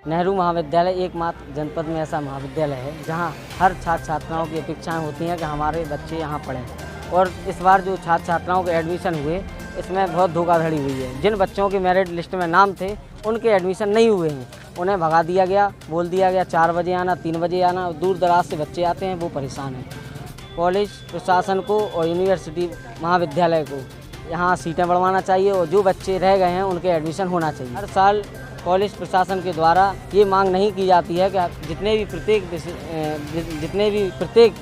नेहरू महाविद्यालय एकमात्र जनपद में ऐसा महाविद्यालय है जहां हर छात्र छात्राओं की अपेक्षाएं होती हैं कि हमारे बच्चे यहां पढ़ें। और इस बार जो छात्र छात्राओं के एडमिशन हुए इसमें बहुत धोखाधड़ी हुई है। जिन बच्चों के मेरिट लिस्ट में नाम थे उनके एडमिशन नहीं हुए हैं, उन्हें भगा दिया गया, बोल दिया गया 4 बजे आना, 3 बजे आना। दूर दराज से बच्चे आते हैं, वो परेशान हैं। कॉलेज प्रशासन को और यूनिवर्सिटी महाविद्यालय को यहाँ सीटें बढ़वाना चाहिए और जो बच्चे रह गए हैं उनके एडमिशन होना चाहिए। हर साल कॉलेज प्रशासन के द्वारा ये मांग नहीं की जाती है कि जितने भी प्रत्येक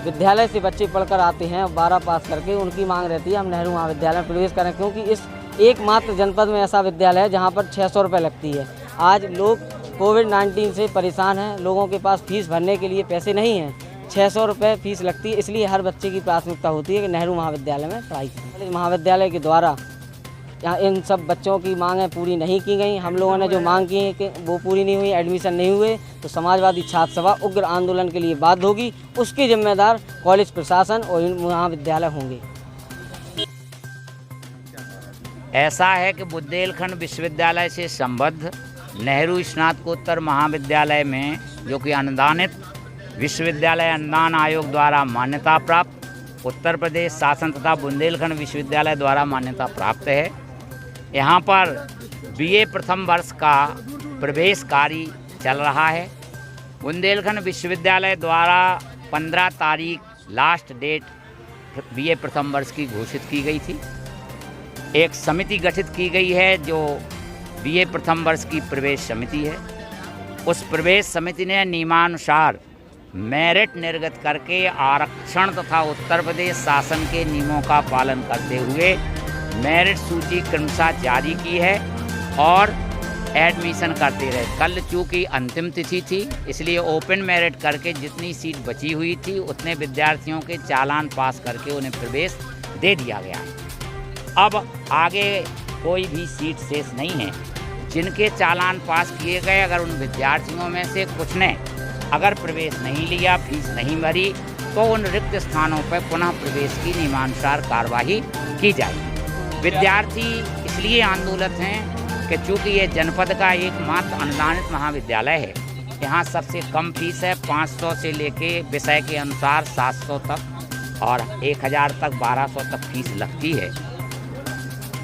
विद्यालय से बच्चे पढ़कर आते हैं 12 पास करके, उनकी मांग रहती है हम नेहरू महाविद्यालय में प्रवेश करें, क्योंकि इस एकमात्र जनपद में ऐसा विद्यालय है जहाँ पर 600 रुपये लगती है। आज लोग कोविड-19 से परेशान हैं, लोगों के पास फीस भरने के लिए पैसे नहीं हैं, 600 रुपये फीस लगती है। इसलिए हर बच्चे की प्राथमिकता होती है कि नेहरू महाविद्यालय में पढ़ाई करें। महाविद्यालय के द्वारा यहाँ इन सब बच्चों की मांगें पूरी नहीं की गई। हम लोगों ने जो मांग की है कि वो पूरी नहीं हुई, एडमिशन नहीं हुए, तो समाजवादी छात्र सभा उग्र आंदोलन के लिए बाध्य होगी। उसके जिम्मेदार कॉलेज प्रशासन और महाविद्यालय होंगे। ऐसा है कि बुंदेलखंड विश्वविद्यालय से संबद्ध नेहरू स्नातकोत्तर महाविद्यालय में, जो कि अनुदानित विश्वविद्यालय अनुदान आयोग द्वारा मान्यता प्राप्त, उत्तर प्रदेश शासन तथा बुंदेलखंड विश्वविद्यालय द्वारा मान्यता प्राप्त है। यहाँ पर बीए प्रथम वर्ष का प्रवेश कार्य चल रहा है। बुंदेलखंड विश्वविद्यालय द्वारा 15 तारीख लास्ट डेट बीए प्रथम वर्ष की घोषित की गई थी। एक समिति गठित की गई है जो बीए प्रथम वर्ष की प्रवेश समिति है। उस प्रवेश समिति ने नियमानुसार मेरिट निर्गत करके आरक्षण तथा उत्तर प्रदेश शासन के नियमों का पालन करते हुए मेरिट सूची क्रमशः जारी की है और एडमिशन करते रहे। कल चूँकि अंतिम तिथि थी, इसलिए ओपन मेरिट करके जितनी सीट बची हुई थी उतने विद्यार्थियों के चालान पास करके उन्हें प्रवेश दे दिया गया है। अब आगे कोई भी सीट शेष नहीं है। जिनके चालान पास किए गए, अगर उन विद्यार्थियों में से कुछ ने अगर प्रवेश नहीं लिया, फीस नहीं भरी, तो उन रिक्त स्थानों पर पुनः प्रवेश की नियमानुसार कार्यवाही की जाएगी। विद्यार्थी इसलिए आंदोलित हैं कि चूँकि ये जनपद का एकमात्र अनुदानित महाविद्यालय है, यहाँ सबसे कम फीस है। 500 से लेके विषय के अनुसार 700 तक और 1000 तक 1200 तक फीस लगती है।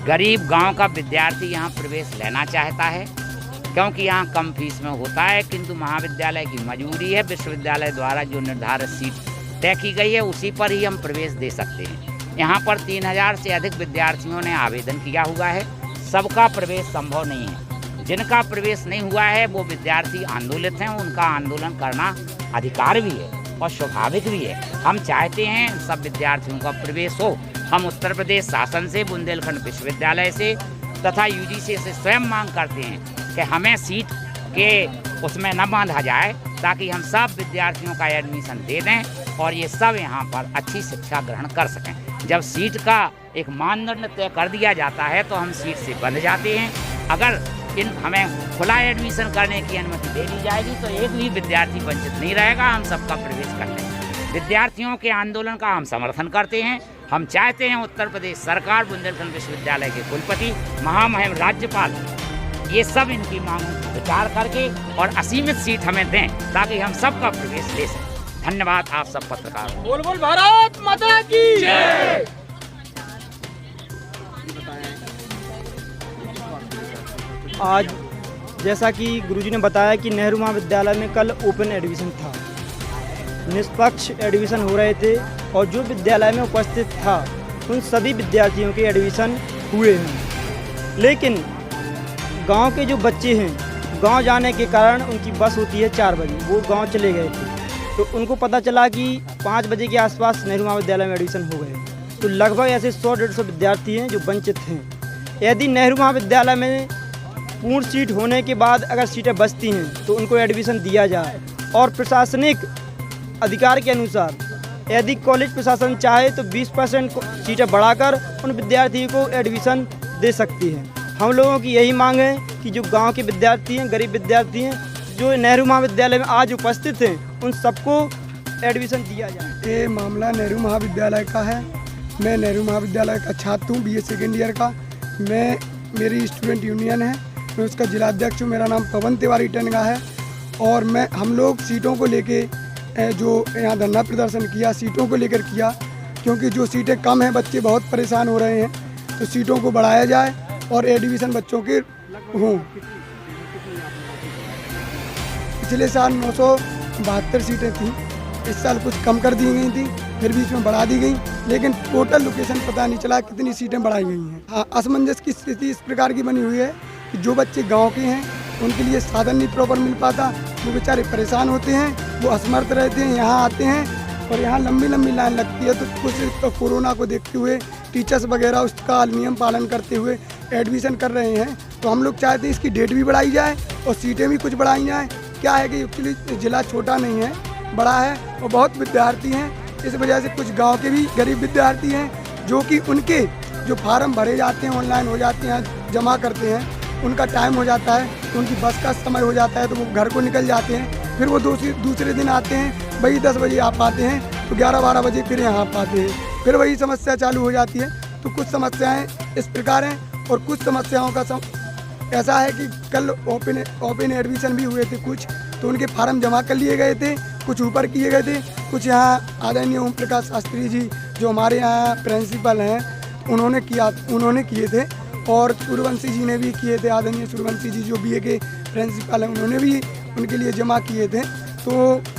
गरीब गांव का विद्यार्थी यहाँ प्रवेश लेना चाहता है क्योंकि यहाँ कम फीस में होता है, किंतु महाविद्यालय की मजबूरी है। विश्वविद्यालय द्वारा जो निर्धारित सीट तय की गई है उसी पर ही हम प्रवेश दे सकते हैं। यहाँ पर 3000 से अधिक विद्यार्थियों ने आवेदन किया हुआ है। सबका प्रवेश संभव नहीं है। जिनका प्रवेश नहीं हुआ है वो विद्यार्थी आंदोलित हैं, उनका आंदोलन करना अधिकार भी है और स्वाभाविक भी है। हम चाहते हैं सब विद्यार्थियों का प्रवेश हो। हम उत्तर प्रदेश शासन से, बुंदेलखंड विश्वविद्यालय से तथा यूजीसी से स्वयं मांग करते हैं कि हमें सीट के उसमें न बांधा जाए, ताकि हम सब विद्यार्थियों का एडमिशन दे दें और ये सब यहाँ पर अच्छी शिक्षा ग्रहण कर सकें। जब सीट का एक मानदंड तय कर दिया जाता है तो हम सीट से बंध जाते हैं। अगर हमें खुला एडमिशन करने की अनुमति दे दी जाएगी तो एक भी विद्यार्थी वंचित नहीं रहेगा। हम सबका प्रवेश करते हैं। विद्यार्थियों के आंदोलन का हम समर्थन करते हैं। हम चाहते हैं उत्तर प्रदेश सरकार, बुंदेलखंड विश्वविद्यालय के कुलपति, महामहिम राज्यपाल, ये सब इनकी मांग विचार करके और असीमित सीट हमें दें ताकि हम सबका प्रवेश ले सकें। धन्यवाद आप सब पत्रकार। बोल बोल भारत माता की जय। आज जैसा कि गुरुजी ने बताया कि नेहरू महाविद्यालय में कल ओपन एडमिशन था, निष्पक्ष एडमिशन हो रहे थे और जो विद्यालय में उपस्थित था उन सभी विद्यार्थियों के एडमिशन हुए हैं। लेकिन गांव के जो बच्चे हैं, गांव जाने के कारण उनकी बस होती है 4 बजे, वो गांव चले गए थे, तो उनको पता चला कि 5 बजे के आसपास नेहरू महाविद्यालय में एडमिशन हो गए। तो लगभग ऐसे 100-150 विद्यार्थी हैं जो वंचित हैं। यदि नेहरू महाविद्यालय में पूर्ण सीट होने के बाद अगर सीटें बचती हैं तो उनको एडमिशन दिया जाए और प्रशासनिक अधिकार के अनुसार यदि कॉलेज प्रशासन चाहे तो 20% सीटें बढ़ाकर उन विद्यार्थियों को एडमिशन दे सकती है। हम लोगों की यही मांग है कि जो गांव के विद्यार्थी हैं, गरीब विद्यार्थी हैं, जो नेहरू महाविद्यालय में आज उपस्थित हैं, उन सबको एडमिशन दिया जाए। ये मामला नेहरू महाविद्यालय का है। मैं नेहरू महाविद्यालय का छात्र हूँ, BA सेकेंड ईयर का। मेरी स्टूडेंट यूनियन है मैं उसका जिलाध्यक्ष हूँ। मेरा नाम पवन तिवारी टनगा है और हम लोग सीटों को लेके जो यहाँ धरना प्रदर्शन किया, सीटों को लेकर किया, क्योंकि जो सीटें कम हैं बच्चे बहुत परेशान हो रहे हैं, तो सीटों को बढ़ाया जाए और एडमिशन बच्चों के हों। पिछले साल 972 सीटें थीं, इस साल कुछ कम कर दी गई थी, फिर बीच में बढ़ा दी गई, लेकिन टोटल लोकेशन पता नहीं चला कितनी सीटें बढ़ाई गई हैं। असमंजस की स्थिति इस प्रकार की बनी हुई है कि जो बच्चे गांव के हैं उनके लिए साधन नहीं प्रॉपर मिल पाता, वो बेचारे परेशान होते हैं, वो असमर्थ रहते हैं, यहाँ आते हैं और यहाँ लंबी लंबी लाइन लगती है। तो कुछ तो कोरोना को देखते हुए टीचर्स वगैरह उसका नियम पालन करते हुए एडमिशन कर रहे हैं। तो हम लोग चाहते हैं इसकी डेट भी बढ़ाई जाए और सीटें भी कुछ बढ़ाई जाएँ। क्या है कि एक्चुअली ज़िला छोटा नहीं है, बड़ा है और बहुत विद्यार्थी हैं, इस वजह से कुछ गांव के भी गरीब विद्यार्थी हैं जो कि उनके जो फार्म भरे जाते हैं ऑनलाइन हो जाते हैं, जमा करते हैं, उनका टाइम हो जाता है, तो उनकी बस का समय हो जाता है, तो वो घर को निकल जाते हैं, फिर वो दूसरे दिन आते हैं, वही 10 बजे आ पाते हैं, तो 11-12 बजे फिर यहाँ आ पाते हैं, फिर वही समस्या चालू हो जाती है। तो कुछ समस्याएँ इस प्रकार हैं और कुछ समस्याओं का ऐसा है कि कल ओपन एडमिशन भी हुए थे कुछ, तो उनके फार्म जमा कर लिए गए थे, कुछ ऊपर किए गए थे, कुछ यहाँ आदरणीय ओम प्रकाश शास्त्री जी जो हमारे यहाँ प्रिंसिपल हैं उन्होंने किए थे और सूर्यवंशी जी ने भी किए थे। आदरणीय सूर्यवंशी जी जो BA के प्रिंसिपल हैं उन्होंने भी उनके लिए जमा किए थे। तो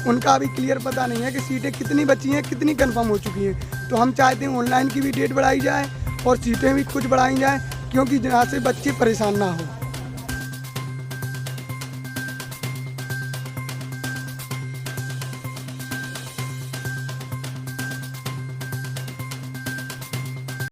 उनका अभी क्लियर पता नहीं है कि सीटें कितनी बची हैं, कितनी कंफर्म हो चुकी हैं। तो हम चाहते हैं ऑनलाइन की भी डेट बढ़ाई जाए और सीटें भी कुछ बढ़ाई जाएँ, क्योंकि जहाँ से बच्चे परेशान ना हो।